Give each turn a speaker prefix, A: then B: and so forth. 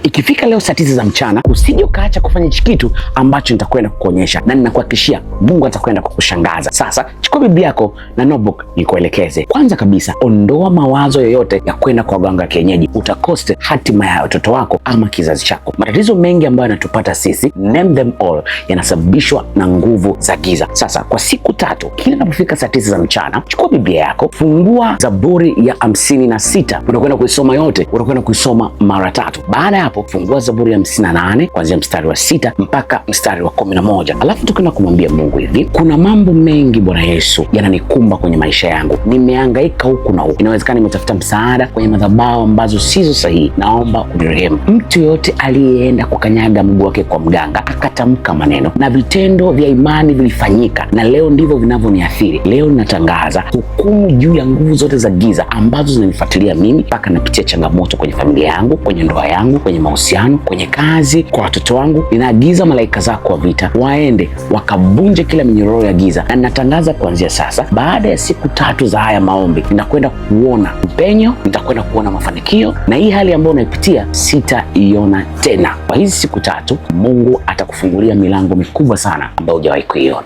A: Ikifika leo saa 9 za mchana, usije ukaacha kufanya hichi kitu ambacho nitakwenda kukuonyesha, na ninakuhakikishia Mungu atakwenda kukushangaza. Sasa chukua Biblia yako na notebook nikuelekeze. Kwanza kabisa, ondoa mawazo yoyote ya kwenda kwa waganga wa kienyeji, utakoste hatima ya watoto wako ama kizazi chako. Matatizo mengi ambayo yanatupata sisi, name them all, yanasababishwa na nguvu za giza. Sasa kwa siku 3, kila inapofika saa 9 za mchana, chukua Biblia yako, fungua Zaburi ya 56, utakwenda kuisoma yote, utakwenda kuisoma mara 3. Baada ya hapo, fungua Zaburi ya 58 kuanzia mstari wa 6 mpaka mstari wa 11. Alafu tukaenda kumwambia Mungu hivi, kuna mambo mengi Bwana Yesu yananikumba kwenye maisha yangu, nimehangaika huku na huku, inawezekana nimetafuta msaada kwenye madhabahu ambazo sizo sahihi, naomba unirehemu. Mtu yote aliyeenda kukanyaga mguu wake kwa mganga akatamka maneno na vitendo vya imani vilifanyika, na leo ndivyo vinavyoniathiri. Leo ninatangaza hukumu juu ya nguvu zote za giza ambazo zinanifuatilia mimi mpaka napitia changamoto kwenye familia yangu, kwenye ndoa yangu, kwenye mahusiano, kwenye kazi, kwa watoto wangu. Ninaagiza malaika zako wa vita waende wakavunje kila minyororo ya giza, na ninatangaza kuanzia sasa, baada ya siku 3 za haya maombi, ninakwenda kuona upenyo, nitakwenda kuona mafanikio, na hii hali ambayo unaipitia sitaiona tena. Kwa hizi siku 3 Mungu atakufungulia milango mikubwa sana ambayo hujawahi kuiona.